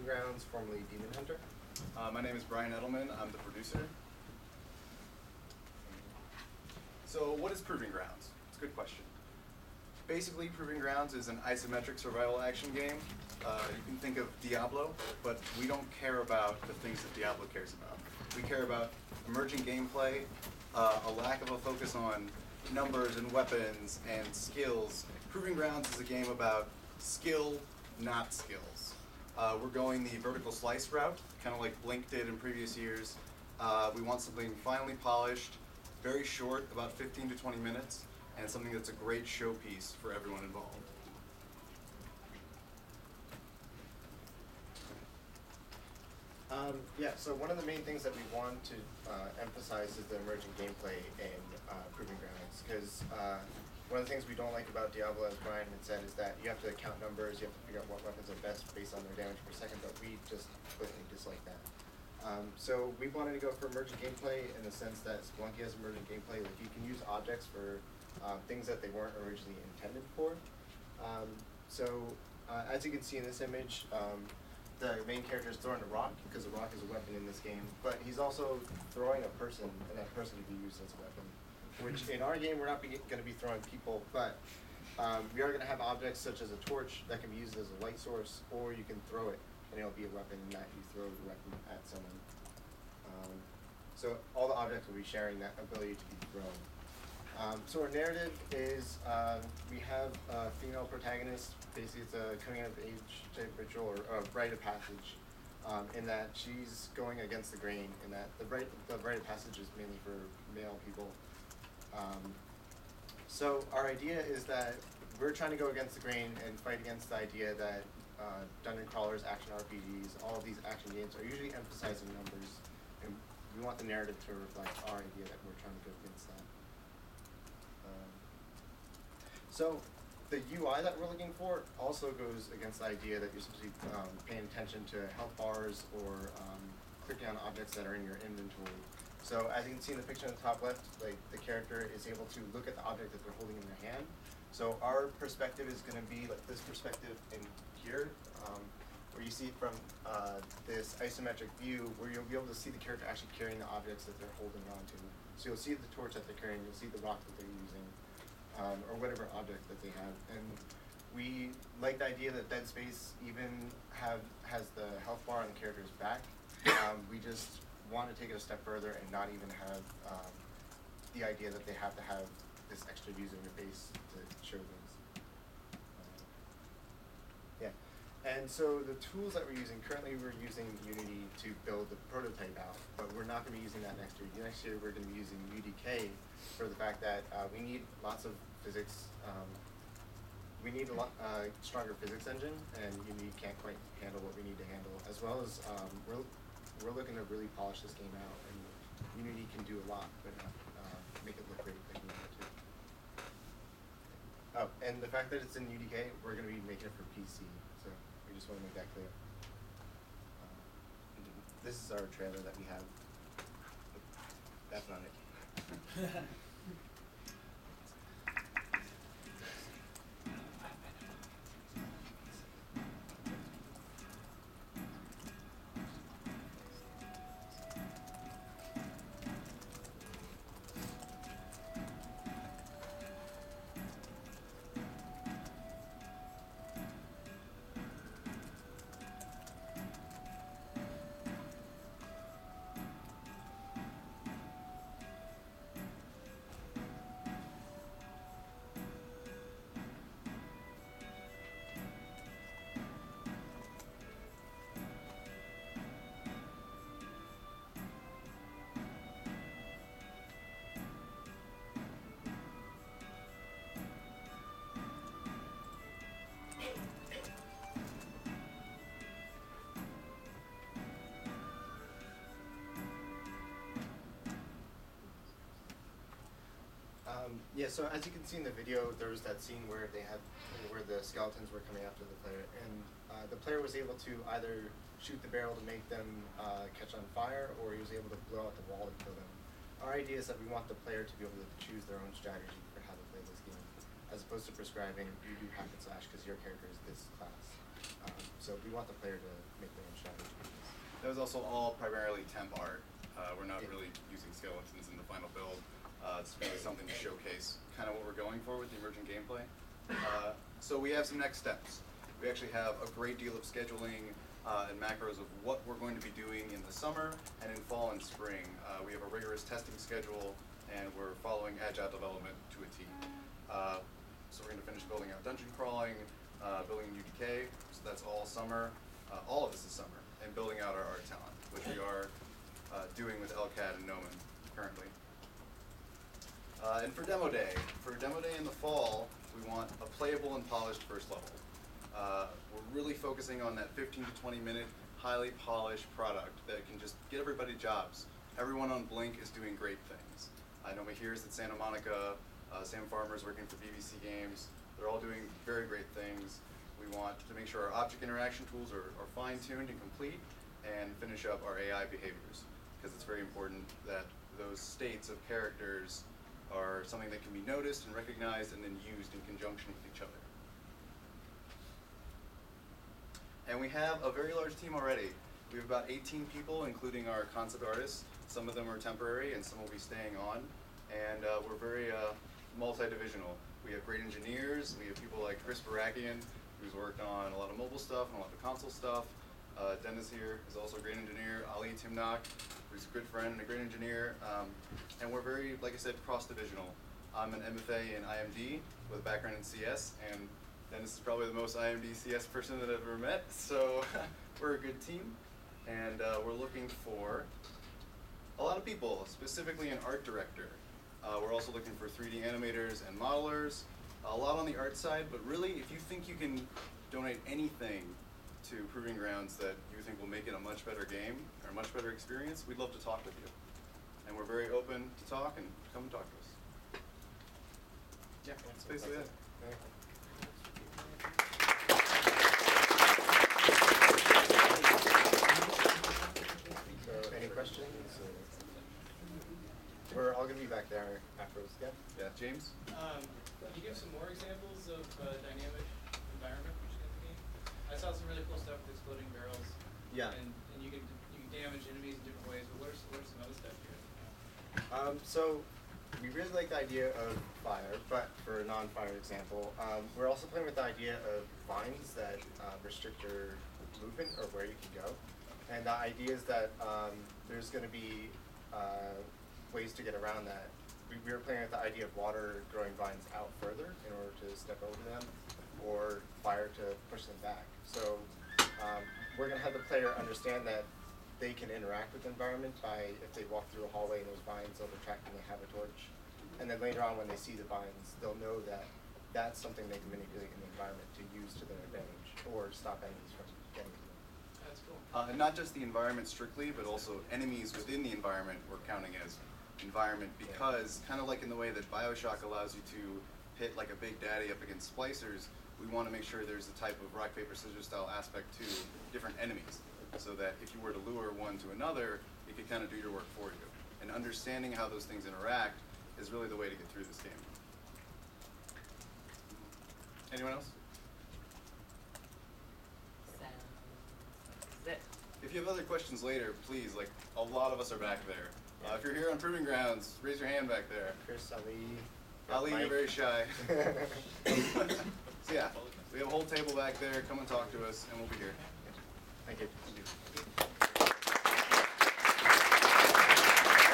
Grounds, formerly Demon Hunter. My name is Brian Edelman. I'm the producer. So what is Proving Grounds? It's a good question. Basically, Proving Grounds is an isometric survival action game. You can think of Diablo, but we don't care about the things that Diablo cares about. We care about emerging gameplay, a lack of a focus on numbers and weapons and skills. Proving Grounds is a game about skill, not skills. We're going the vertical slice route, kind of like Blink did in previous years. We want something finely polished, very short, about 15 to 20 minutes, and something that's a great showpiece for everyone involved. Yeah, so one of the main things that we want to emphasize is the emerging gameplay in Proving Grounds, because one of the things we don't like about Diablo, as Brian had said, is that you have to count numbers, you have to figure out what weapons are best based on their damage per second, but we just completely dislike that. So we wanted to go for emergent gameplay in the sense that Spelunky has emergent gameplay, like you can use objects for things that they weren't originally intended for. As you can see in this image, the main character is throwing a rock, because a rock is a weapon in this game, but he's also throwing a person, and that person can be used as a weapon. Which in our game, we're not going to be throwing people, but we are going to have objects such as a torch that can be used as a light source, or you can throw it, and it'll be a weapon that you throw the weapon at someone. So all the objects will be sharing that ability to be thrown. So our narrative is we have a female protagonist. Basically, it's a coming of age type ritual or a rite of passage, in that she's going against the grain. In that the rite of passage is mainly for male people. So our idea is that we're trying to go against the grain and fight against the idea that dungeon crawlers, action RPGs, all of these action games are usually emphasizing numbers, and we want the narrative to reflect our idea that we're trying to go against that. So the UI that we're looking for also goes against the idea that you're supposed to be paying attention to health bars or clicking on objects that are in your inventory. So as you can see in the picture on the top left, like the character is able to look at the object that they're holding in their hand. So our perspective is going to be like this perspective in here, where you see from this isometric view, where you'll be able to see the character actually carrying the objects that they're holding onto. So you'll see the torch that they're carrying, you'll see the rock that they're using, or whatever object that they have. And we like the idea that Dead Space even has the health bar on the character's back. We just want to take it a step further and not even have the idea that they have to have this extra user interface to show things. And so the tools that we're using, currently we're using Unity to build the prototype out, but we're not going to be using that next year. Next year we're going to be using UDK for the fact that we need lots of physics. We need a lot stronger physics engine, and Unity can't quite handle what we need to handle, as well as we're looking to really polish this game out, and Unity can do a lot, but not make it look great like we want it to. Oh, and the fact that it's in UDK, we're going to be making it for PC, so we just want to make that clear. This is our trailer that we have. That's not it. Yeah, so as you can see in the video, there was that scene where the skeletons were coming after the player, and the player was able to either shoot the barrel to make them catch on fire, or he was able to blow out the wall to kill them. Our idea is that we want the player to be able to choose their own strategy for how to play this game, as opposed to prescribing you do hack and slash because your character is this class. So we want the player to make their own strategy. That was also all primarily temp art. We're not Yeah. really using skeletons in the final build. It's really something to showcase kind of what we're going for with the emergent gameplay. So we have some next steps. We actually have a great deal of scheduling and macros of what we're going to be doing in the summer and in fall and spring. We have a rigorous testing schedule, and we're following agile development to a T. So we're going to finish building out dungeon crawling, building UDK, so that's all summer. All of this is summer, and building out our art talent, which we are doing with LCAD and Gnomon currently. And for Demo Day in the fall, we want a playable and polished first level. We're really focusing on that 15 to 20 minute, highly polished product that can just get everybody jobs. Everyone on Blink is doing great things. I know Mahir's at Santa Monica, Sam Farmer's working for BBC Games. They're all doing very great things. We want to make sure our object interaction tools are fine-tuned and complete, and finish up our AI behaviors, because it's very important that those states of characters are something that can be noticed and recognized and then used in conjunction with each other. And we have a very large team already. We have about 18 people, including our concept artists. Some of them are temporary and some will be staying on. And we're very multi-divisional. We have great engineers. We have people like Chris Barakian, who's worked on a lot of mobile stuff and a lot of console stuff. Dennis here is also a great engineer. Ali Timnock, who's a good friend and a great engineer. And we're very, like I said, cross-divisional. I'm an MFA in IMD with a background in CS, and Dennis is probably the most IMD CS person that I've ever met. So we're a good team, and we're looking for a lot of people, specifically an art director. We're also looking for 3D animators and modelers, a lot on the art side, but really, if you think you can donate anything to Proving Grounds that you think will make it a much better game or a much better experience, we'd love to talk with you. And we're very open to talk, and come and talk to us. Yeah, that's basically it. So, any questions? We're all going to be back there afterwards. Yeah? Yeah, James? Can you give some more examples of dynamic environment which is in the game? I saw some really cool stuff with exploding barrels. Yeah. And you can damage enemies in different ways, but what are some other stuff here? So we really like the idea of fire, but for a non-fire example, we're also playing with the idea of vines that restrict your movement or where you can go. And the idea is that there's going to be ways to get around that. We were playing with the idea of water growing vines out further in order to step over them, or fire to push them back. So we're going to have the player understand that they can interact with the environment by, if they walk through a hallway and those vines, they'll retract and they have a torch. And then later on when they see the vines, they'll know that that's something they can manipulate in the environment to use to their advantage, or stop enemies from getting to them. That's cool. And not just the environment strictly, but also enemies within the environment we're counting as environment, because kind of like in the way that BioShock allows you to hit like a Big Daddy up against splicers, we want to make sure there's a type of rock, paper, scissors style aspect to different enemies, so that if you were to lure one to another, it could kind of do your work for you. And understanding how those things interact is really the way to get through this game. Anyone else? Sounds it. If you have other questions later, please, like a lot of us are back there. If you're here on Proving Grounds, raise your hand back there. Chris, Ali, Ali, Mike. you're very shy. So yeah, we have a whole table back there. Come and talk to us, and we'll be here.